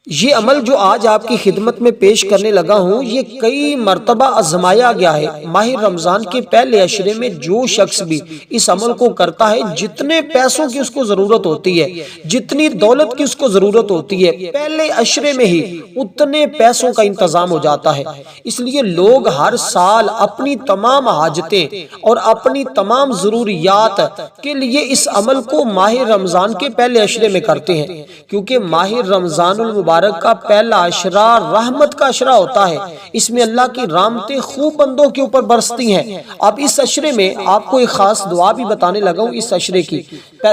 یہ عمل جو آج آپ کی خدمت میں پیش کرنے لگا ہوں، یہ کئی مرتبہ آزمایا گیا ہے۔ ماہ رمضان کے پہلے عشرے میں جو شخص بھی اس عمل کو کرتا ہے، جتنے پیسوں کی اس کو ضرورت ہوتی ہے، جتنی دولت کی اس کو ضرورت ہوتی ہے، پہلے عشرے میں ہی اتنے پیسوں کا انتظام ہو جاتا ہے۔ اس لیے لوگ ہر سال اپنی تمام حاجتیں اور اپنی تمام ضروریات کے لیے اس عمل کو ماہ رمضان کے پہلے عشرے میں کرتے ہیں، کیونکہ ماہ رمضان المبارک کا پہلا عشرہ رحمت کا عشرہ ہوتا ہے۔ اس میں اللہ کی رحمتیں خوب بندوں کے اوپر برستی ہیں۔ اب اس عشرے میں آپ کو ایک خاص دعا بھی بتانے لگا ہوں اس عشرے کی۔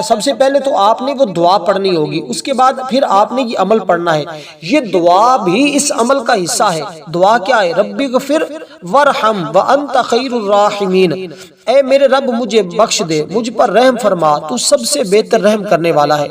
سب سے پہلے تو آپ نے وہ دعا پڑھنی ہوگی، اس کے بعد پھر آپ نے یہ عمل پڑھنا ہے۔ یہ دعا بھی اس عمل کا حصہ ہے۔ دعا کیا ہے؟ ربی اغفر وارحم وانت خیر الراحمین، اے میرے رب مجھے بخش دے، مجھ پر رحم فرما، تو سب سے بہتر رحم کرنے والا ہے۔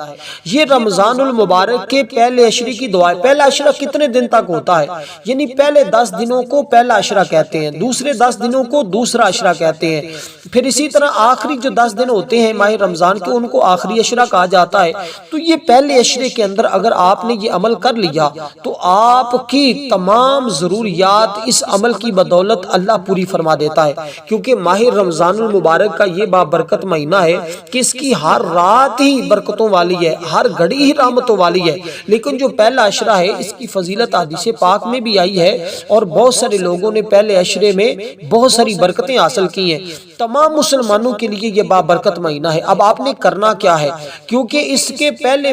یہ رمضان المبارک کے پہلے عشرے کی دعا ہے۔ پہلا عشرہ کتنے دن تک ہوتا ہے؟ یعنی پہلے 10 دنوں کو پہلا عشرہ کہتے ہیں، دوسرے 10 دنوں کو دوسرا عشرہ کہتے ہیں، پھر اسی طرح آخری جو 10 دن ہوتے ہیں ماہ رمضان کے، ان کو آخری عشرہ کہا جاتا ہے۔ تو یہ پہلے عشرے کے اندر اگر آپ نے یہ عمل کر لیا تو آپ کی تمام ضروریات اس عمل کی بدولت اللہ پوری فرما دیتا ہے، کیونکہ ماہ رمضان المبارک کا یہ بابرکت مہینہ ہے کہ اس کی ہر رات ہی برکتوں والی ہے، ہر گھڑی ہی رحمتوں والی ہے۔ لیکن جو پہلا عشرہ ہے، اس کی فضیلت حدیث پاک میں بھی آئی ہے، اور بہت سارے لوگوں نے پہلے عشرے میں بہت ساری برکتیں حاصل کی ہیں۔ تمام مسلمانوں کے لیے یہ بابرکت مہینہ ہے۔ اب آپ نے کرنا کیا ہے؟ کیونکہ اس کے پہلے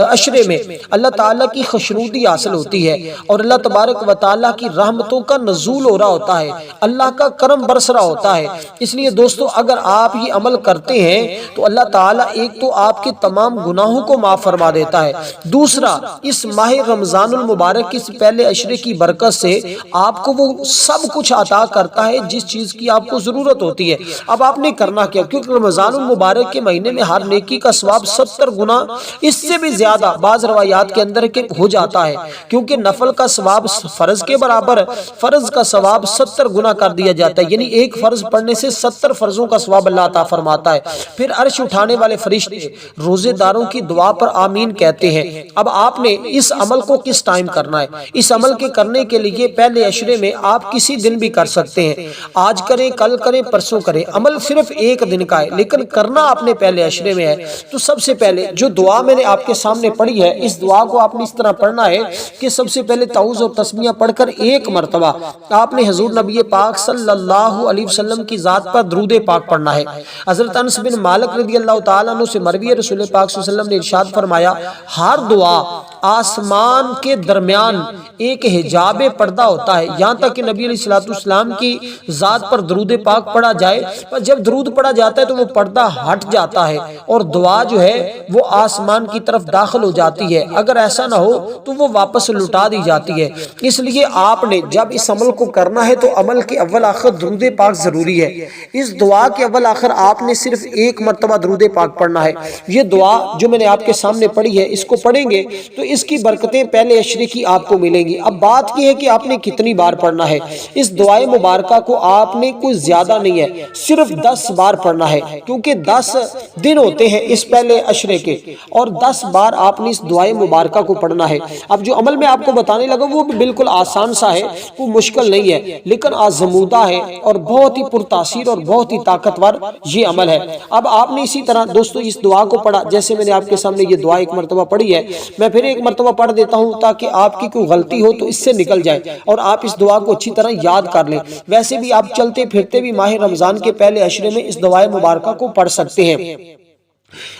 عشرے میں اللہ تعالیٰ کی خوشنودی حاصل ہوتی ہے، اور اللہ تبارک و تعالیٰ کی رحمتوں کا نزول ہو رہا ہوتا ہے، اللہ کا کرم برس رہا ہوتا ہے۔ اس لیے دوستو، اگر آپ یہ عمل کرتے ہیں تو اللہ تعالیٰ ایک تو آپ کے تمام گناہوں کو معاف فرما دیتا ہے، دوسرا اس ماہ رمضان المبارک کے پہلے عشرے کی برکت سے آپ کو وہ سب کچھ عطا کرتا ہے جس چیز کی آپ کو ضرورت ہوتی ہے۔ اب آپ نے کرنا کیا؟ کیونکہ رمضان المبارک کے مہینے میں ہر نیکی کا ثواب 70 گنا، اس سے بھی زیادہ بعض روایات کے اندر کے ہو جاتا ہے، کیونکہ نفل کا ثواب فرض کے برابر، فرض کا ثواب 70 گنا کر دیا جاتا ہے، یعنی ایک فرض پڑھنے سے 70 فرضوں کا ثواب اللہ عطا فرماتا ہے۔ پھر عرش اٹھانے والے فرشتے روزے داروں کی دعا پر آمین کہتے ہیں۔ اب آپ نے اس عمل کو کس ٹائم کرنا ہے؟ اس عمل کے کرنے کے لیے پہلے عشرے میں آپ کسی دن بھی کر سکتے ہیں، آج کریں، کل کریں، پرسوں کریں، عمل صرف ایک دن کا ہے، لیکن کرنا آپ نے پہلے عشرے میں ہے۔ تو سب سے پہلے جو دعا میں نے آپ کے سامنے پڑھی ہے، اس دعا کو آپ نے اس طرح پڑھنا ہے کہ سب سے پہلے تعوذ اور تسمیہ پڑھ کر ایک مرتبہ آپ نے حضور نبی پاک صلی اللہ علیہ وسلم کی ذات پر درود پاک پڑھنا ہے۔ حضرت انس بن مالک رضی اللہ تعالیٰ عنہ سے مروی ہے، رسول پاک صلی اللہ علیہ وسلم نے ارشاد فرمایا، ہر دعا آسمان کے درمیان ایک حجاب پردہ ہوتا ہے، یہاں تک کہ نبی علیہ السلام کی ذات پر درود پاک پڑھا جائے، پر جب درود پڑھا جاتا ہے تو وہ پردہ ہٹ جاتا ہے اور دعا جو ہے وہ آسمان کی طرف داخل ہو جاتی ہے، اگر ایسا نہ ہو تو وہ واپس لٹا دی جاتی ہے۔ اس لیے آپ نے جب اس عمل کو کرنا ہے تو عمل کے اول آخر درود پاک ضروری ہے۔ اس دعا کے اول آخر آپ نے صرف ایک مرتبہ درود پاک پڑھنا ہے۔ یہ دعا جو میں نے آپ کے سامنے پڑھی ہے، اس کو پڑھیں گے تو اس کی برکتیں پہلے عشرے کی آپ کو ملیں گی۔ اب بات یہ ہے کہ آپ نے کتنی بار پڑھنا ہے۔ اس دعائے مبارکہ کو آپ نے کوئی زیادہ نہیں ہے، صرف 10 بار پڑھنا ہے، کیونکہ 10 دن ہوتے ہیں اس پہلے عشرے کے، اور 10 بار آپ نے اس دعائے مبارکہ کو پڑھنا ہے۔ اب جو عمل میں آپ کو بتانے لگا وہ بھی بالکل آسان سا ہے، وہ مشکل نہیں ہے، لیکن آزمودہ ہے اور بہت ہی پرتاثیر اور بہت ہی طاقتور یہ عمل ہے۔ اب آپ نے اسی طرح دوستو اس دعا کو پڑھا، جیسے میں نے آپ کے سامنے یہ دعا ایک مرتبہ پڑھی ہے، میں پھر ایک مرتبہ پڑھ دیتا ہوں تاکہ آپ کی کوئی غلطی ہو تو اس سے نکل جائے اور آپ اس دعا کو اچھی طرح یاد کر لیں۔ ویسے بھی آپ چلتے پھرتے بھی ماہ رمضان کے پہلے عشرے میں اس دعائے مبارکہ کو پڑھ سکتے ہیں۔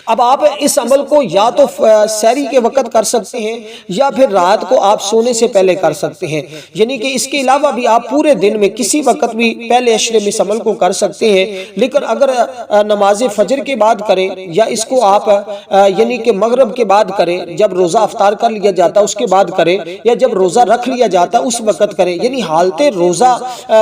اب آپ اس عمل کو یا تو سحری کے وقت کر سکتے ہیں یا پھر رات کو آپ سونے سے پہلے کر سکتے ہیں، یعنی کہ اس کے علاوہ بھی آپ پورے دن میں کسی وقت بھی پہلے عشرے میں اس عمل کو کر سکتے ہیں۔ لیکن اگر نماز فجر کے بعد کریں یا اس کو آپ یعنی کہ مغرب کے بعد کریں، جب روزہ افطار کر لیا جاتا ہے اس کے بعد کریں، یا جب روزہ رکھ لیا جاتا ہے اس وقت کریں، یعنی حالت روزہ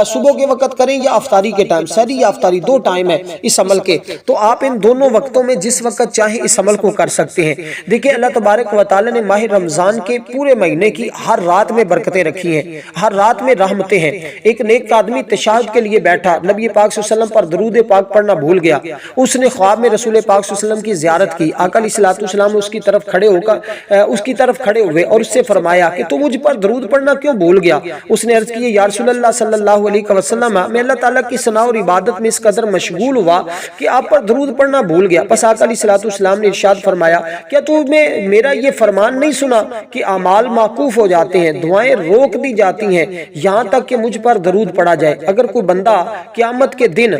صبح کے وقت کریں یا افطاری کے ٹائم، سحری یا افطاری 2 ٹائم ہے اس عمل کے، تو آپ ان دونوں وقتوں میں جس جس وقت چاہیں اس عمل کو کر سکتے ہیں۔ دیکھیں اللہ تبارک و تعالی نے ماہ رمضان کے پورے مہینے کی ہر رات میں برکتیں رکھی ہیں، ہر رات میں رحمتیں ہیں۔ ایک نیک آدمی تشہد کے لیے بیٹھا، نبی پاک صلی اللہ علیہ وسلم پر درود پاک پڑھنا بھول گیا، اس نے خواب میں رسول پاک صلی اللہ علیہ وسلم کی زیارت کی۔ آقا علیہ الصلوۃ والسلام اس کی طرف کھڑے ہوئے اور اس سے فرمایا کہ تو مجھ پر درود پڑھنا کیوں بھول گیا؟ اس نے عرض کی یا رسول اللہ صلی اللہ علیہ وسلم، میں اللہ تعالیٰ کی ثنا اور عبادت میں اس قدر مشغول ہوا کہ آپ پر درود پڑھنا بھول گیا۔ پس آقا علیہ الصلوۃ والسلام نے ارشاد فرمایا کیا تو میں میرا یہ فرمان نہیں سنا کہ اعمال موقوف ہو جاتے ہیں، دعائیں روک دی جاتی ہیں یہاں تک کہ مجھ پر درود پڑھا جائے؟ اگر کوئی بندہ قیامت کے دن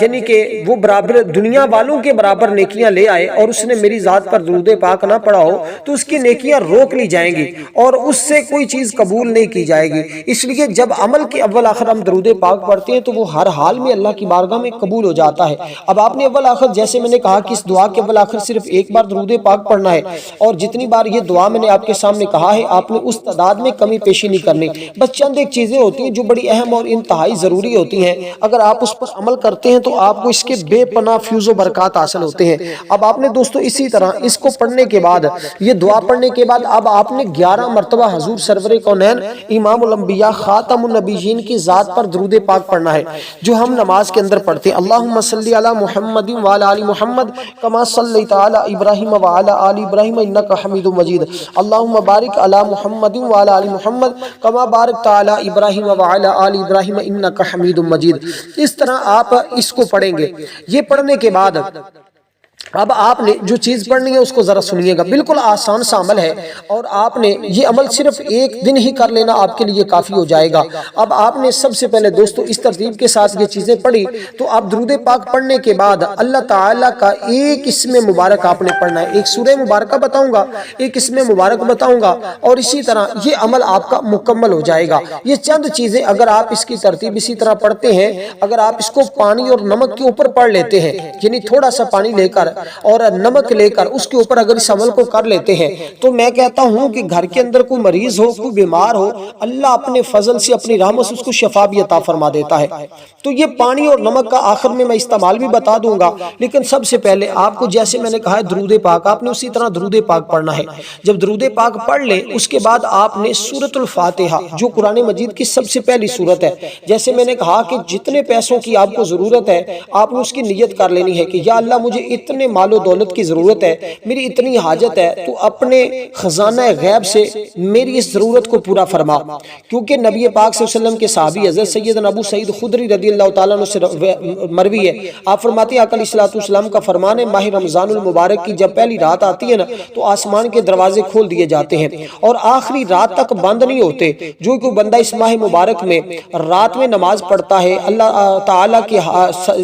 یعنی کہ وہ برابر دنیا والوں کے برابر نیکیاں لے آئے اور اس نے میری ذات پر درود پاک نہ پڑھا ہو تو اس کی نیکیاں روک لی جائیں گی اور اس سے کوئی چیز قبول نہیں کی جائے گی۔ اس لیے جب عمل کے اول آخر ہم درود پاک پڑھتے ہیں تو وہ ہر حال میں اللہ کی بارگاہ میں قبول ہو جاتا ہے۔ اب آپ نے اول آخر جیسے میں نے کہا کہ اس دعا کے اول آخر صرف ایک بار درود پاک پڑھنا ہے، اور جتنی بار یہ دعا میں نے آپ کے سامنے کہا ہے آپ نے اس تعداد میں کمی پیشی نہیں کرنی۔ بس چند ایک چیزیں ہوتی ہیں جو بڑی اہم اور انتہائی ضروری ہوتی ہیں، اگر آپ اس پر عمل کرتے ہیں تو آپ کو اس کے بے پناہ فیض و برکات حاصل ہوتے ہیں۔ اب آپ نے دوستو اسی طرح اس کو پڑھنے کے بعد، یہ دعا پڑھنے کے بعد اب آپ نے 11 مرتبہ حضور سرور کونین امام الانبیاء خاتم النبیین کی ذات پر درود پاک پڑھنا ہے، جو ہم نماز کے اندر پڑھتے ہیں۔ اللہم صلی علی محمد وعلی آل محمد کما صلیت علی ابراہیم وعلی آل ابراہیم انک حمید مجید، اللہم بارک علی محمد وعلی آل محمد کما بارکت علی ابراہیم وعلی آل ابراہیم انک حمید مجید۔ اس طرح آپ اس کو پڑھیں گے۔ یہ پڑھنے کے بعد اب آپ نے جو چیز پڑھنی ہے اس کو ذرا سنیے گا، بالکل آسان سا عمل ہے اور آپ نے یہ عمل صرف ایک دن ہی کر لینا آپ کے لیے کافی ہو جائے گا۔ اب آپ نے سب سے پہلے دوستو اس ترتیب کے ساتھ یہ چیزیں پڑھی تو آپ درود پاک پڑھنے کے بعد اللہ تعالیٰ کا ایک اسم مبارک آپ نے پڑھنا ہے، ایک سورہ مبارکہ بتاؤں گا، ایک اسم مبارک بتاؤں گا، اور اسی طرح یہ عمل آپ کا مکمل ہو جائے گا۔ یہ چند چیزیں اگر آپ اس کی ترتیب اسی طرح پڑھتے ہیں، اگر آپ اس کو پانی اور نمک کے اوپر پڑھ لیتے ہیں، یعنی تھوڑا سا پانی لے کر اور نمک لے کر اس کے اوپر اگر اس عمل کو کر لیتے ہیں تو میں کہتا ہوں کہ گھر کے اندر کوئی مریض ہو، کوئی بیمار ہو، اللہ اپنے فضل سے اپنی رحمت سے اس کو شفا بھی عطا فرما دیتا ہے۔ تو یہ پانی اور نمک کا آخر میں استعمال بھی بتا دوں گا، لیکن سب سے پہلے آپ کو جیسے میں نے کہا ہے درود پاک، آپ نے اسی طرح درود پاک پڑھنا ہے۔ جب درود پاک پڑھ لیں اس کے بعد آپ نے سورۃ الفاتحہ جو قرآن مجید کی سب سے پہلی سورت ہے، جیسے میں نے کہا کہ جتنے پیسوں کی آپ کو ضرورت ہے آپ نے اس کی نیت کر لینی ہے کہ یا اللہ مجھے اتنے مال و دولت کی ضرورت ہے، میری اتنی حاجت ہے، تو اپنے خزانہ غیب سے میری اس ضرورت کو پورا فرما۔ کیونکہ نبی پاک صلی اللہ علیہ وسلم کے صحابی حضرت سیدنا ابو سعید خدری رضی اللہ تعالیٰ عنہ سے مروی ہے، آپ فرماتے ہیں آقا علیہ الصلوۃ والسلام کا فرمان ہے ماہ رمضان المبارک کی جب پہلی رات آتی ہے نا تو آسمان کے دروازے کھول دیے جاتے ہیں اور آخری رات تک بند نہیں ہوتے۔ جو کوئی بندہ اس ماہ مبارک میں رات میں نماز پڑھتا ہے، اللہ تعالیٰ کی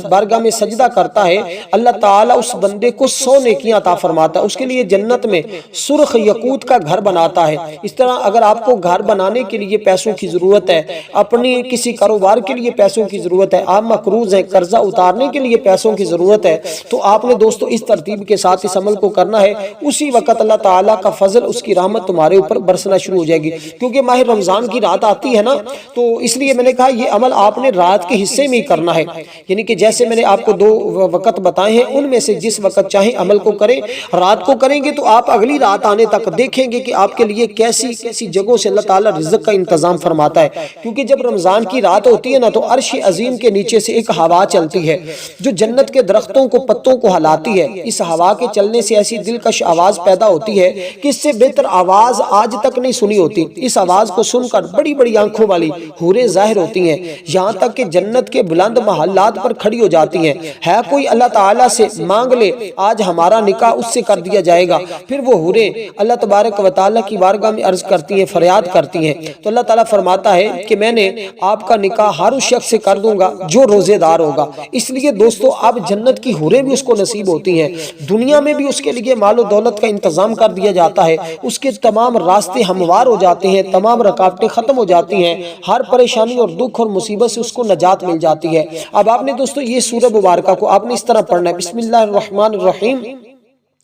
بارگاہ میں سجدہ کرتا ہے، اللہ تعالیٰ اس بندے کو 100 نیکیاں عطا فرماتا ہے، اس کے لیے جنت میں سرخ یقوت کا گھر بناتا ہے۔ اس طرح اگر آپ کو گھر بنانے کے لیے پیسوں کی ضرورت ہے، اپنی کسی کاروبار کے لیے پیسوں کی ضرورت ہے، آپ مقروض ہیں، قرضہ اتارنے کے لیے پیسوں کی ضرورت ہے، تو آپ نے دوستو اس ترتیب کے ساتھ اس عمل کو کرنا ہے۔ اسی وقت اللہ تعالیٰ کا فضل، اس کی رحمت تمہارے اوپر برسنا شروع ہو جائے گی، کیونکہ ماہ رمضان کی رات آتی ہے نا، تو اس لیے میں نے کہا یہ عمل آپ نے رات کے حصے میں ہی کرنا ہے، یعنی کہ جیسے میں نے آپ کو 2 وقت بتائے ہیں ان میں سے جس وقت چاہیں عمل کو کریں۔ رات کو کریں گے تو آپ اگلی رات آنے تک دیکھیں گے کہ آپ کے لیے کیسی کیسی جگہوں سے اللہ تعالیٰ رزق کا انتظام فرماتا ہے، کیونکہ جب رمضان کی رات ہوتی ہے نا تو عرش عظیم کے نیچے سے ایک ہوا چلتی ہے جو جنت کے درختوں کو پتوں کو ہلاتی ہے۔ اس ہوا کے چلنے سے ایسی دلکش آواز پیدا ہوتی ہے کہ اس سے بہتر آواز آج تک نہیں سنی ہوتی۔ اس آواز کو سن کر بڑی بڑی آنکھوں والی حوریں ظاہر ہوتی ہیں، یہاں تک کہ جنت کے بلند محلات پر کھڑی ہو جاتی ہیں۔ ہے کوئی اللہ تعالیٰ سے مانگ لے آج ہمارا نکاح اس سے کر دیا جائے گا، پھر وہ حوریں اللہ تبارک و تعالیٰ کی بارگاہ میں عرض کرتی ہیں، فریاد کرتی ہیں، تو اللہ تعالیٰ فرماتا ہے کہ میں نے آپ کا نکاح ہر اس شخص سے کر دوں گا جو روزے دار ہوگا۔ اس لیے دوستو اب جنت کی حوریں بھی اس کو نصیب ہوتی ہیں، دنیا میں بھی اس کے لیے مال و دولت کا انتظام کر دیا جاتا ہے، اس کے تمام راستے ہموار ہو جاتے ہیں، تمام رکاوٹیں ختم ہو جاتی ہیں، ہر پریشانی اور دکھ اور مصیبت سے اس کو نجات مل جاتی ہے۔ اب آپ نے دوستو یہ سورہ مبارکہ کو آپ نے اس طرح پڑھنا ہے، بسم اللہ الرحمن الرحیم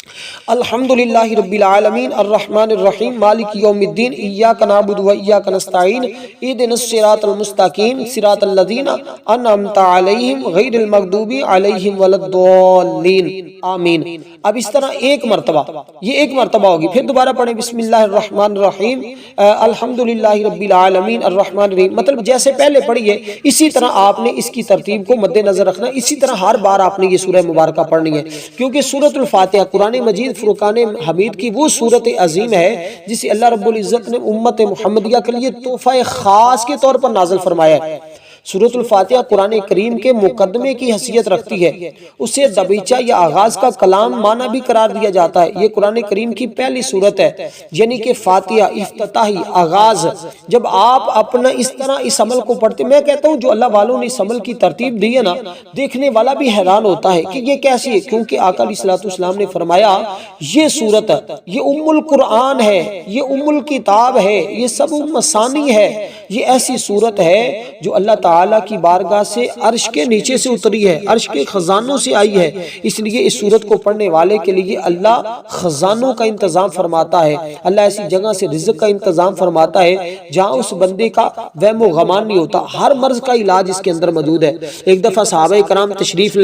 الحمدللہ رب العالمین الرحمن الرحیم مالک یوم الدین ایاک نعبد و ایاک نستعین اہدنا الصراط المستقیم صراط الذین انعمت علیہم غیر المغضوب علیہم ولا الضالین آمین۔ اب اس طرح ایک مرتبہ، یہ ایک مرتبہ ہوگی، پھر دوبارہ پڑھیں بسم اللہ الرحمن الرحیم الحمدللہ رب العالمین الرحمن الرحیم، مطلب جیسے پہلے پڑھی ہے اسی طرح آپ نے اس کی ترتیب کو مد نظر رکھنا، اسی طرح ہر بار آپ نے یہ سورہ مبارکہ پڑھنی ہے، کیونکہ سورۃ الفاتحہ قرآن مجید فرقان حمید کی وہ سورت عظیم ہے جسے اللہ رب العزت نے امت محمدیہ کے لیے تحفہ خاص کے طور پر نازل فرمایا ہے۔ سورۃ الفاتحہ قرآن کریم کے مقدمے کی حیثیت رکھتی ہے، اسے دبیچہ یا آغاز کا کلام معنی بھی قرار دیا جاتا ہے۔ یہ قرآن کریم کی پہلی سورت ہے، یعنی کہ فاتحہ افتتاحی آغاز۔ جب آپ اپنا اس طرح اس عمل کو پڑھتے، میں کہتا ہوں جو اللہ والوں نے اس عمل کی ترتیب دی ہے نا، دیکھنے والا بھی حیران ہوتا ہے کہ یہ کیسی ہے، کیونکہ آقا علیہ الصلوۃ والسلام نے فرمایا یہ سورت یہ ام القرآن ہے، یہ ام الکتاب ہے، یہ سب مسانی ہے، یہ ایسی سورت ہے جو اللہ تعالیٰ کی بارگاہ سے عرش کے نیچے سے اتری ہے، عرش کے خزانوں سے آئی ہے، اس لیے اس سورت کو پڑھنے والے کے لیے اللہ خزانوں کا انتظام فرماتا ہے، اللہ ایسی جگہ سے رزق کا انتظام فرماتا ہے جہاں اس بندے کا وہم و گمان نہیں ہوتا، ہر مرض کا علاج اس کے اندر موجود ہے۔ ایک دفعہ صحابہ کرام تشریف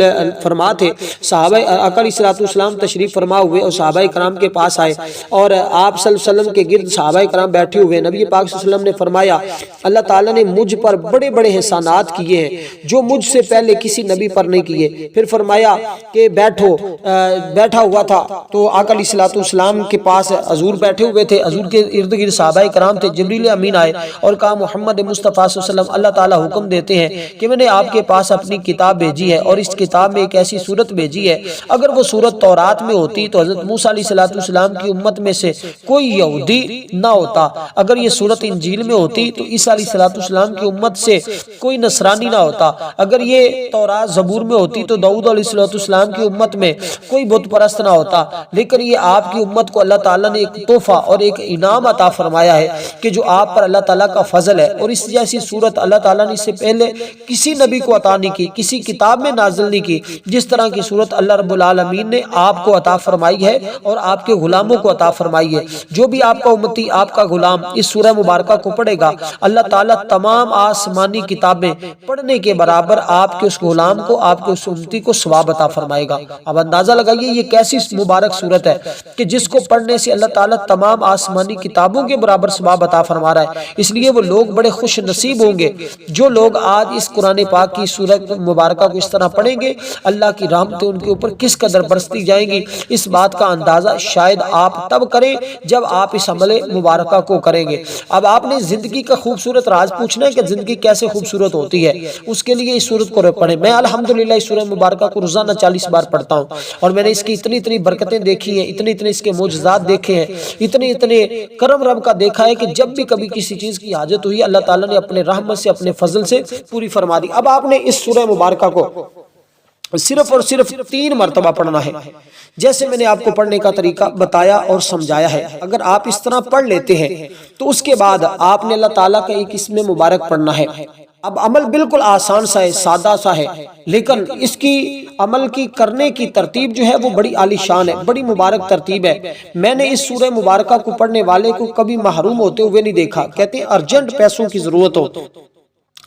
فرما تھے، صحابہ آقا علیہ الصلوۃ والسلام تشریف فرما ہوئے اور صحابہ کرام کے پاس آئے اور آپ صلی اللہ علیہ وسلم کے گرد صحابہ کرام بیٹھے ہوئے، نبی پاک صلی اللہ علیہ وسلم نے فرمایا اللہ تعالیٰ نے مجھ پر بڑے بڑے احسانات کیے ہیں جو مجھ سے پہلے کسی نبی پر نہیں کیے۔ پھر فرمایا کہ بیٹھا ہوا تھا تو آقا علیہ الصلوۃ والسلام کے پاس حضور بیٹھے ہوئے تھے، حضور کے ارد گرد صحابہ کرام تھے، جبریل امین آئے اور کہا محمد مصطفیٰ صلی اللہ علیہ وسلم اللہ تعالیٰ حکم دیتے ہیں کہ میں نے آپ کے پاس اپنی کتاب بھیجی ہے اور اس کتاب میں ایک ایسی سورت بھیجی ہے، اگر وہ سورت تورات میں ہوتی تو حضرت موسیٰ علیہ السلام کی امت میں سے کوئی یہودی نہ ہوتا، اگر یہ سورت انجیل میں ہوتی تو عیسیٰ علیہ السلام کی امت سے کوئی نصرانی نہ ہوتا، اگر یہ تورات زبور میں ہوتی تو داؤد علیہ السلام کی امت میں کوئی بت پرست نہ ہوتا، لیکن یہ آپ کی امت کو اللہ تعالیٰ نے ایک تحفہ اور ایک انعام عطا فرمایا ہے کہ جو آپ پر اللہ تعالیٰ کا فضل ہے، اور اس جیسی صورت اللہ تعالیٰ نے اس سے پہلے کسی نبی کو عطا نہیں کی، کسی کتاب میں نازل نہیں کی، جس طرح کی صورت اللہ رب العالمین نے آپ کو عطا فرمائی ہے اور آپ کے غلاموں کو عطا فرمائی ہے۔ جو بھی آپ کا امتی، آپ کا غلام اس سورہ مبارکہ کو پڑھے گا، اللہ تعالیٰ تمام آسمانی کتابیں پڑھنے کے برابر آپ کے اس غلام کو، آپ کے اس امتی کو ثواب عطا فرمائے گا۔ اب اندازہ لگائیے یہ کیسی مبارک صورت ہے کہ جس کو پڑھنے سے اللہ تعالیٰ تمام آسمانی کتابوں کے برابر ثواب عطا فرما رہا ہے۔ اس لیے وہ لوگ بڑے خوش نصیب ہوں گے جو لوگ آج اس قرآن پاک کی سورت مبارکہ کو اس طرح پڑھیں گے، اللہ کی رحمتیں ان کے اوپر کس قدر برستی جائیں گی، اس بات کا اندازہ شاید آپ تب کریں جب آپ اس عمل مبارکہ کو کریں گے۔ اب آپ نے زندگی کا خوبصورت راز پوچھنا ہے کہ زندگی کیسے خوبصورت ہوتی ہے، اس کے لیے اس سورت کو پڑھیں۔ میں الحمدللہ اس سورہ مبارکہ کو روزانہ 40 بار پڑھتا ہوں اور میں نے اس کی اتنی برکتیں دیکھی ہیں، اتنے اس کے معجزات دیکھے ہیں، اتنے کرم رب کا دیکھا ہے کہ جب بھی کبھی کسی چیز کی حاجت ہوئی اللہ تعالیٰ نے اپنے رحمت سے، اپنے فضل سے پوری فرما دی۔ اب آپ نے اس سورہ مبارکہ کو صرف اور صرف 3 مرتبہ پڑھنا ہے، جیسے میں نے آپ کو پڑھنے کا طریقہ بتایا اور سمجھایا ہے۔ اگر آپ اس طرح پڑھ لیتے ہیں تو اس کے بعد آپ نے اللہ تعالیٰ کا ایک اسم مبارک پڑھنا ہے۔ اب عمل بالکل آسان سا ہے، سادہ سا ہے، لیکن اس کی عمل کی کرنے کی ترتیب جو ہے وہ بڑی عالی شان ہے، بڑی مبارک ترتیب ہے۔ میں نے اس سورہ مبارکہ کو پڑھنے والے کو کبھی محروم ہوتے ہوئے نہیں دیکھا۔ کہتے ہیں ارجنٹ پیسوں کی ضرورت ہو،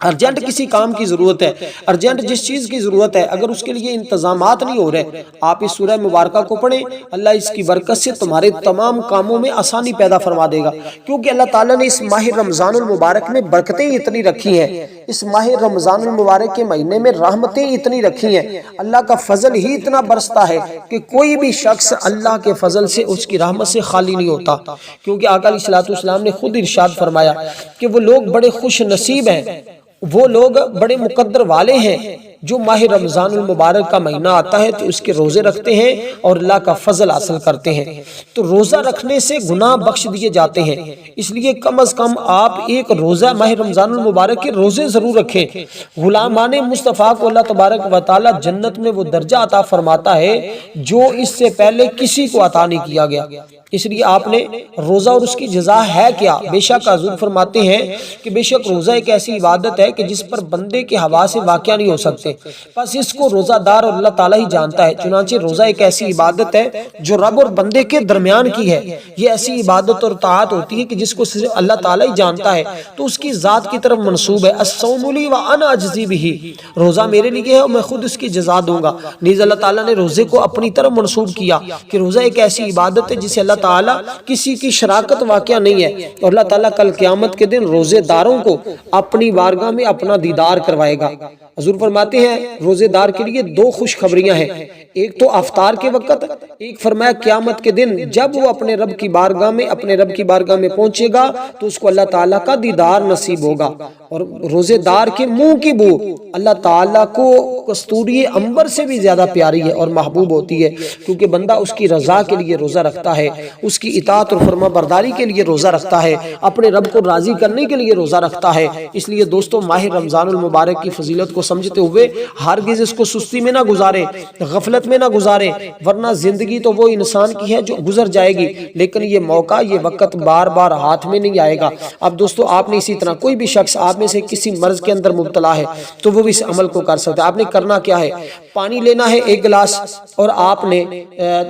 ارجنٹ کسی کام کی ضرورت ہے، ارجنٹ جس چیز کی ضرورت ہے، اگر اس کے لیے انتظامات نہیں ہو رہے، آپ اس سورہ مبارکہ کو پڑھیں، اللہ اس کی برکت سے تمہارے تمام کاموں میں آسانی پیدا فرما دے گا، کیونکہ اللہ تعالیٰ نے اس ماہ رمضان المبارک میں برکتیں اتنی رکھی ہیں، اس ماہ رمضان المبارک کے مہینے میں رحمتیں اتنی رکھی ہیں، اللہ کا فضل ہی اتنا برستا ہے کہ کوئی بھی شخص اللہ کے فضل سے، اس کی رحمت سے خالی نہیں ہوتا، کیونکہ آقا علیہ الصلوۃ والسلام نے خود ارشاد فرمایا کہ وہ لوگ بڑے خوش نصیب ہیں، وہ لوگ بڑے مقدر والے ہیں جو ماہ رمضان المبارک کا مہینہ آتا ہے تو اس کے روزے رکھتے ہیں اور اللہ کا فضل حاصل کرتے ہیں۔ تو روزہ رکھنے سے گناہ بخش دیے جاتے ہیں، اس لیے کم از کم آپ ایک روزہ ماہ رمضان المبارک کے روزے ضرور رکھیں۔ غلامان مصطفیٰ کو اللہ تبارک و تعالی جنت میں وہ درجہ عطا فرماتا ہے جو اس سے پہلے کسی کو عطا نہیں کیا گیا، اس لیے آپ نے روزہ، اور اس کی جزا ہے کیا؟ بے شک حضور فرماتے ہیں کہ بے شک روزہ ایک ایسی عبادت ہے کہ جس پر بندے کے حواس واقع نہیں ہو سکتے، بس اس کو روزہ دار اور اللہ تعالیٰ ہی جانتا ہے۔ چنانچہ روزہ ایک ایسی عبادت ہے جو رب اور بندے کے درمیان کی ہے۔ یہ ایسی عبادت اور طاعت ہوتی ہے کہ جس کو صرف اللہ تعالیٰ ہی جانتا ہے، تو اس کی ذات کی طرف منسوب ہے۔ الصوم لی وانا اجزی بہ، روزہ میرے لیے ہے اور میں خود اس کی جزا دوں گا۔ نیز اللہ تعالیٰ نے روزے کو اپنی طرف منسوب کیا کہ روزہ ایک ایسی عبادت ہے جسے اللہ تعالیٰ کسی کی شراکت واقعہ نہیں ہے، اور اللہ تعالیٰ کل قیامت کے دن روزے داروں کو اپنی بارگاہ میں اپنا دیدار کروائے گا۔ حضور فرماتے ہیں روزے دار کے لیے دو خوشخبریاں ہیں، ایک تو افطار کے وقت، ایک فرمایا قیامت کے دن جب وہ اپنے رب کی بارگاہ میں پہنچے گا تو اس کو اللہ تعالیٰ کا دیدار نصیب ہوگا۔ اور روزے دار کے منہ کی بو اللہ تعالیٰ کو کستوری عنبر سے بھی زیادہ پیاری ہے اور محبوب ہوتی ہے، کیونکہ بندہ اس کی رضا کے لیے روزہ رکھتا ہے، اس کی اطاعت اور فرما برداری کے لیے روزہ رکھتا ہے، اپنے رب کو راضی کرنے کے لیے روزہ رکھتا ہے۔ اس لیے دوستو ماہ رمضان المبارک کی فضیلت کو سمجھتے ہوئے ہرگز اس کو سستی میں نہ گزارے، غفلت میں نہ گزارے، ورنہ زندگی تو وہ انسان کی ہے جو گزر جائے گی، لیکن یہ موقع، یہ وقت بار بار ہاتھ میں نہیں آئے گا۔ اب دوستو آپ نے اسی طرح کوئی بھی شخص آپ میں سے کسی مرض کے اندر مبتلا ہے تو وہ بھی اس عمل کو کر سکتا ہے۔ آپ نے کرنا کیا ہے، پانی لینا ہے 1 گلاس، اور آپ نے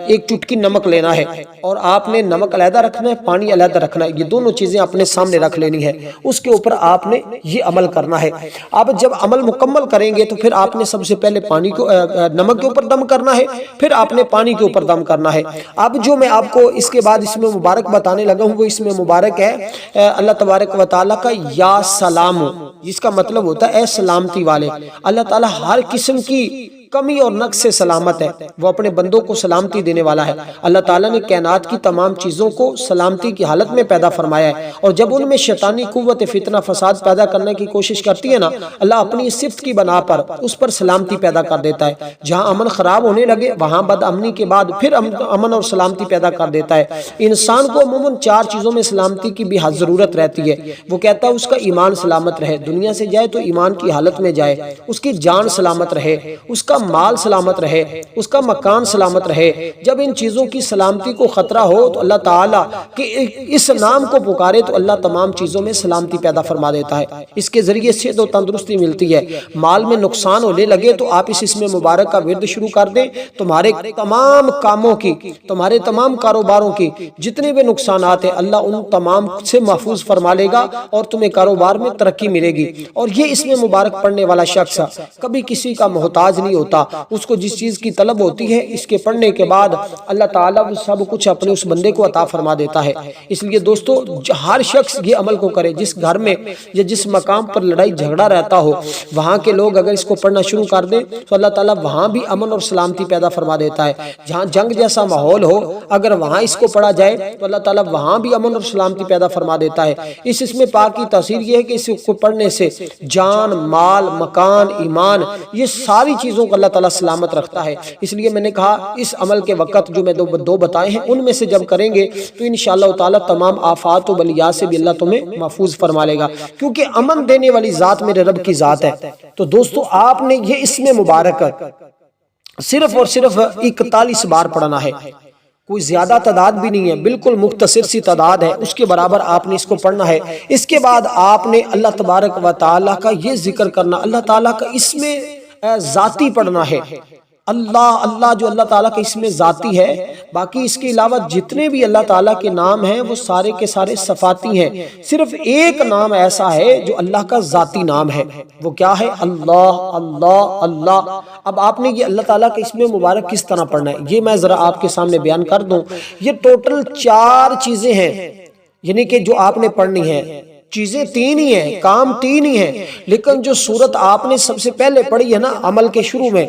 1 چٹکی نمک لینا ہے، اور آپ نے نمک علیحدہ رکھنا ہے، پانی علیحدہ رکھنا ہے، یہ دونوں چیزیں اپنے سامنے رکھ لینی ہے۔ اس کے اوپر آپ نے یہ عمل کرنا ہے۔ آپ جب عمل مکمل کریں گے تو پھر آپ نے سب سے پہلے پانی کو نمک کے اوپر دم کرنا ہے، پھر آپ نے پانی کے اوپر دم کرنا ہے۔ اب جو میں آپ کو اس کے بعد اس میں مبارک بتانے لگا ہوں وہ اس میں مبارک ہے اللہ تبارک و تعالیٰ کا یا سلام، جس کا مطلب ہوتا ہے اے سلامتی والے۔ اللہ تعالیٰ ہر قسم کی کمی اور نقص سے سلامت ہے، وہ اپنے بندوں کو سلامتی دینے والا ہے۔ اللہ تعالیٰ نے کائنات کی تمام چیزوں کو سلامتی کی حالت میں پیدا فرمایا ہے، اور جب ان میں شیطانی قوت فتنہ فساد پیدا کرنے کی کوشش کرتی ہے نا، اللہ اپنی صفت کی بنا پر اس پر سلامتی پیدا کر دیتا ہے۔ جہاں امن خراب ہونے لگے وہاں بد امنی کے بعد پھر امن اور سلامتی پیدا کر دیتا ہے۔ انسان کو عموماً 4 چیزوں میں سلامتی کی بھی ضرورت رہتی ہے۔ وہ کہتا ہے اس کا ایمان سلامت رہے، دنیا سے جائے تو ایمان کی حالت میں جائے، اس کی جان سلامت رہے، اس کا مال سلامت رہے، اس کا مکان سلامت رہے۔ جب ان چیزوں کی سلامتی کو خطرہ ہو تو اللہ تعالیٰ کہ اس نام کو پکارے تو اللہ تمام چیزوں میں سلامتی پیدا فرما دیتا ہے۔ اس کے ذریعے صحت و تندرستی ملتی ہے۔ مال میں نقصان ہونے لگے تو آپ اس اسم مبارک کا ورد شروع کر دیں، تمہارے تمام کاموں کی، تمہارے تمام کاروباروں کی جتنے بھی نقصانات ہیں اللہ ان تمام سے محفوظ فرما لے گا اور تمہیں کاروبار میں ترقی ملے گی۔ اور یہ اسم مبارک پڑھنے والا شخص کبھی کسی کا محتاج نہیں ہوتا، اس کو جس چیز کی طلب ہوتی ہے اس کے پڑھنے کے بعد اللہ تعالیٰ وہ سب کچھ اپنے اس بندے کو عطا فرما دیتا ہے۔ اس لیے دوستو ہر شخص یہ عمل کو کرے، جس گھر میں یا جس مقام پر لڑائی جھگڑا رہتا ہو وہاں کے لوگ اگر اس کو پڑھنا شروع کر دیں تو اللہ تعالیٰ وہاں بھی امن اور سلامتی پیدا فرما دیتا ہے۔ جہاں جنگ جیسا ماحول ہو اگر وہاں اس کو پڑھا جائے تو اللہ تعالیٰ وہاں بھی امن اور سلامتی پیدا فرما دیتا ہے۔ اس اسم پاک کی تاثیر یہ ہے کہ اس کو پڑھنے سے جان، مال، مکان، ایمان، یہ ساری چیزوں کو اللہ تعالیٰ سلامت رکھتا ہے۔ اس لیے میں نے کہا اس عمل کے وقت جو میں دو بتائے ہیں ان میں سے جب کریں گے تو انشاءاللہ تعالیٰ تمام آفات و بلیات سے بھی اللہ تمہیں محفوظ فرما لے گا، کیونکہ امن دینے والی ذات میرے رب کی ذات ہے۔ تو دوستو آپ نے یہ اسم مبارک صرف اور صرف 41 بار پڑھنا ہے، کوئی زیادہ تعداد بھی نہیں ہے، بالکل مختصر سی تعداد ہے، اس کے برابر آپ نے اس کو پڑھنا ہے۔ اس کے بعد آپ نے اللہ تبارک و تعالیٰ کا یہ ذکر کرنا، اللہ تعالیٰ کا اسم ذاتی پڑھنا ہے۔ اللہ جو اللہ تعالیٰ کا اسم ذاتی ہے، باقی اس کے علاوہ جتنے بھی اللہ تعالیٰ کے نام ہیں وہ سارے کے سارے صفاتی ہیں۔ صرف ایک نام ایسا ہے جو اللہ کا ذاتی نام ہے، وہ کیا ہے؟ اللہ اللہ اللہ۔ اب آپ نے یہ اللہ تعالیٰ کا اسم مبارک کس طرح پڑھنا ہے یہ میں ذرا آپ کے سامنے بیان کر دوں۔ یہ ٹوٹل 4 چیزیں ہیں، یعنی کہ جو آپ نے پڑھنی ہے۔ چیزیں 3 ہی ہیں، کام 3 ہی ہیں، لیکن جو سورت آپ نے سب سے پہلے پڑھی ہے نا عمل کے شروع میں،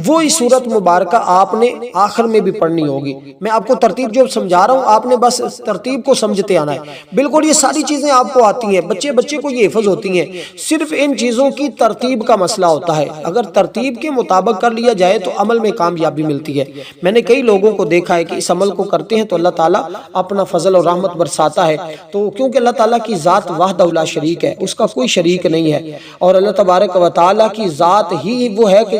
وہی سورت مبارکہ آپ نے آخر میں بھی پڑھنی ہوگی۔ میں آپ کو ترتیب جو سمجھا رہا ہوں آپ نے بس ترتیب کو سمجھتے آنا ہے۔ بالکل یہ ساری چیزیں آپ کو آتی ہیں، بچے کو یہ حفظ ہوتی ہیں، صرف ان چیزوں کی ترتیب کا مسئلہ ہوتا ہے۔ اگر ترتیب کے مطابق کر لیا جائے تو عمل میں کامیابی ملتی ہے۔ میں نے کئی لوگوں کو دیکھا ہے کہ اس عمل کو کرتے ہیں تو اللہ تعالیٰ اپنا فضل اور رحمت برساتا ہے، تو کیونکہ اللہ تعالیٰ کی ذات وحدہ لا شریک ہے، اس کا کوئی شریک نہیں ہے، اور اللہ تبارک و تعالیٰ کی ذات ہی وہ ہے کہ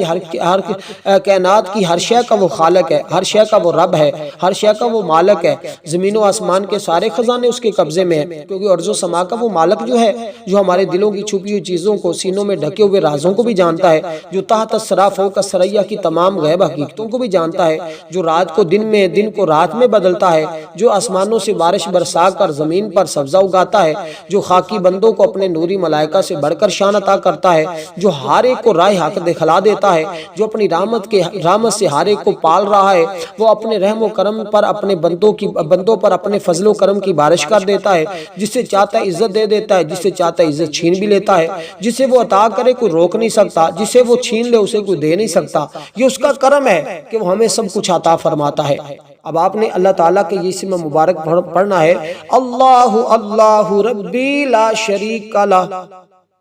کائنات کی ہر شے کا وہ خالق ہے، ہر شے کا وہ رب ہے، ہر شے کا وہ مالک ہے، زمین و آسمان کے سارے خزانے اس کے قبضے میں ہیں، کیونکہ ارض و سما کا وہ مالک جو ہے، جو ہمارے دلوں کی چھپی ہوئی چیزوں کو، سینوں میں ڈھکے ہوئے رازوں کو بھی جانتا ہے، جو تحت الثری فوق الثری کی تمام غیب حقیقتوں کو بھی جانتا ہے، جو رات کو دن میں، دن کو رات میں بدلتا ہے، جو آسمانوں سے بارش برسا کر زمین پر سبزہ اگاتا ہے، جو خاکی بندوں کو اپنے نوری ملائکہ سے بڑھ کر شان عطا کرتا ہے، جو ہر ایک کو راہ حق دکھلا دیتا ہے، جو اپنی رحمت سے ہر ایک کو پال رہا ہے، وہ اپنے رحم و کرم پر اپنے بندوں پر اپنے فضل و کرم کی بارش کر دیتا ہے، جسے چاہتا ہے عزت دے دیتا ہے، جسے چاہتا ہے عزت چھین بھی لیتا ہے، جسے وہ عطا کرے کوئی روک نہیں سکتا، جسے وہ چھین لے اسے کوئی دے نہیں سکتا۔ یہ اس کا کرم ہے کہ وہ ہمیں سب کچھ عطا فرماتا ہے۔ اب آپ نے اللہ تعالیٰ کے یہ اسم مبارک پڑھنا ہے، اللہ اللہ ربی لا شریک لہ،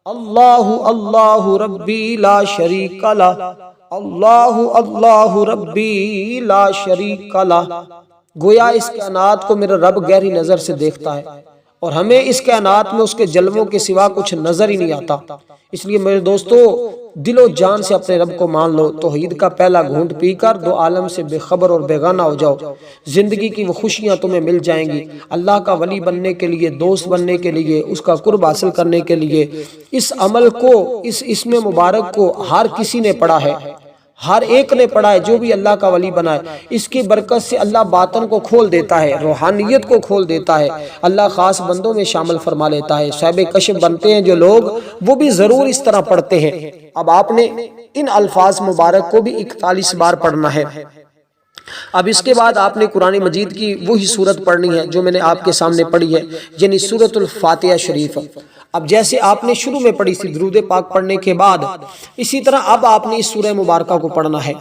اللہ اللہ ربی لا شریک لہ، اللہ اللہ ربی لا شریک لہ۔ گویا اس کائنات کو میرا رب گہری نظر سے دیکھتا ہے، اور ہمیں اس کائنات میں اس کے جلووں کے سوا کچھ نظر ہی نہیں آتا۔ اس لیے میرے دوستو، دل و جان سے اپنے رب کو مان لو، توحید کا پہلا گھونٹ پی کر دو عالم سے بے خبر اور بیگانہ ہو جاؤ، زندگی کی وہ خوشیاں تمہیں مل جائیں گی۔ اللہ کا ولی بننے کے لیے، دوست بننے کے لیے، اس کا قرب حاصل کرنے کے لیے اس عمل کو، اس اسم مبارک کو ہر کسی نے پڑھا ہے، ہر ایک نے پڑھا ہے، جو بھی اللہ کا ولی بنا ہے۔ اس کی برکت سے اللہ باطن کو کھول دیتا ہے، روحانیت کو کھول دیتا ہے، اللہ خاص بندوں میں شامل فرما لیتا ہے۔ صاحب کشف بنتے ہیں جو لوگ، وہ بھی ضرور اس طرح پڑھتے ہیں۔ اب آپ نے ان الفاظ مبارک کو بھی 41 بار پڑھنا ہے۔ اب اس کے بعد آپ نے قرآن مجید کی وہی سورت پڑھنی ہے جو میں نے آپ کے سامنے پڑھی ہے، یعنی سورۃ الفاتحہ شریف۔ اب جیسے آپ نے شروع میں پڑھی تھی درود پاک پڑھنے کے بعد، اسی طرح اب آپ نے اس سورہ مبارکہ کو پڑھنا ہے،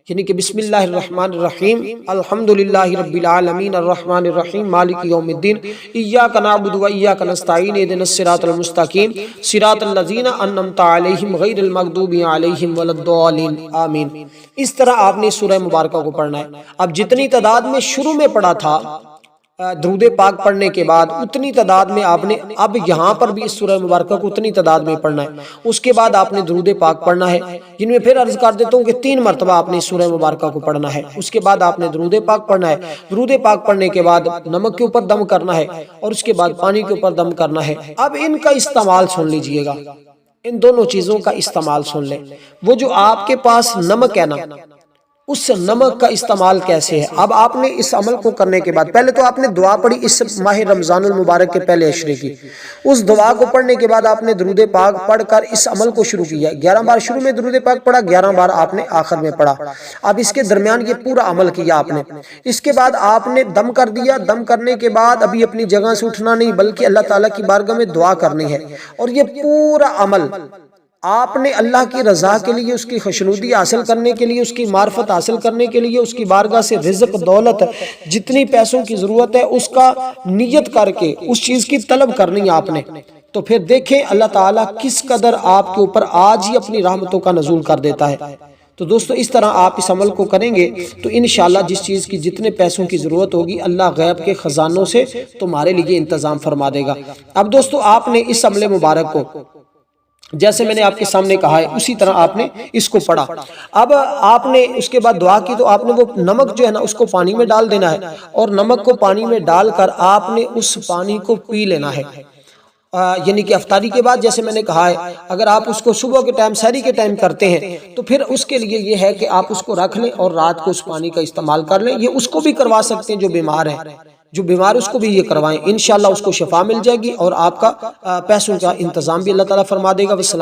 یعنی کہ بسم اللہ الرحمن الرحیم، الحمدللہ رب العالمین الرحمن الرحیم مالک یوم الدین، ایاک نعبد و ایاک نستعین، اہدنا الصراط المستقیم صراط الذین انعمت علیہم غیر المغضوب علیہم ولا الضالین آمین۔ اس طرح آپ نے سورہ مبارکہ کو پڑھنا ہے۔ اب جتنی تعداد میں شروع میں پڑھا تھا درود پاک پڑھنے کے بعد، اتنی تعداد میں آپ نے اب یہاں پر بھی اس سورہ مبارکہ کو اتنی تعداد میں پڑھنا ہے۔ اس کے بعد آپ نے درود پاک پڑھنا ہے، جن میں پھر عرض کر دیتا ہوں کہ 3 مرتبہ آپ نے اس سورہ مبارکہ کو پڑھنا ہے۔ اس کے بعد آپ نے درود پاک پڑھنا ہے، درود پاک پڑھنے کے بعد نمک کے اوپر دم کرنا ہے، اور اس کے بعد پانی کے اوپر دم کرنا ہے۔ اب ان کا استعمال سن لیجئے گا، ان دونوں چیزوں کا استعمال سن لیں۔ وہ جو آپ کے پاس نمک ہے نا، اس نمک کا استعمال کیسے ہے؟ اب آپ نے اس عمل کو کرنے کے بعد، پہلے تو آپ نے دعا پڑھی اس ماہ رمضان المبارک کے پہلے عشرے کی، اس دعا کو پڑھنے کے بعد آپ نے درود پاک پڑھ کر اس عمل کو شروع کیا۔ 11 بار شروع میں درود پاک پڑھا، 11 بار آپ نے آخر میں پڑھا۔ اب اس کے درمیان یہ پورا عمل کیا آپ نے۔ اس کے بعد آپ نے دم کر دیا، دم کرنے کے بعد ابھی اپنی جگہ سے اٹھنا نہیں، بلکہ اللہ تعالیٰ کی بارگاہ میں دعا کرنی ہے، اور یہ پورا عمل آپ نے اللہ کی رضا کے لیے، اس کی خوشنودی حاصل کرنے کے لیے، اس کی معرفت حاصل کرنے کے لیے، اس کی بارگاہ سے رزق، دولت، جتنی پیسوں کی ضرورت ہے اس کا نیت کر کے اس چیز کی طلب کرنی ہے آپ نے۔ تو پھر دیکھیں اللہ تعالیٰ کس قدر آپ کے اوپر آج ہی اپنی رحمتوں کا نزول کر دیتا ہے۔ تو دوستو اس طرح آپ اس عمل کو کریں گے تو انشاءاللہ جس چیز کی جتنے پیسوں کی ضرورت ہوگی اللہ غیب کے خزانوں سے تمہارے لیے انتظام فرما دے گا۔ اب دوستو آپ نے اس عمل مبارک کو جیسے میں نے آپ کے سامنے کہا ہے اسی طرح آپ نے اس کو پڑھا۔ اب آپ نے اس کے بعد دعا کی تو آپ نے وہ نمک جو ہے نا اس کو پانی میں ڈال دینا ہے، اور نمک کو پانی میں ڈال کر آپ نے اس پانی کو پی لینا ہے، یعنی کہ افطاری کے بعد جیسے میں نے کہا ہے۔ اگر آپ اس کو صبح کے ٹائم، سحری کے ٹائم کرتے ہیں تو پھر اس کے لیے یہ ہے کہ آپ اس کو رکھ لیں اور رات کو اس پانی کا استعمال کر لیں۔ یہ اس کو بھی کروا سکتے ہیں جو بیمار ہیں، جو بیمار اس کو بھی یہ کروائیں، انشاءاللہ اس کو شفا مل جائے گی اور آپ کا پیسوں کا انتظام بھی اللہ تعالیٰ فرما دے گا۔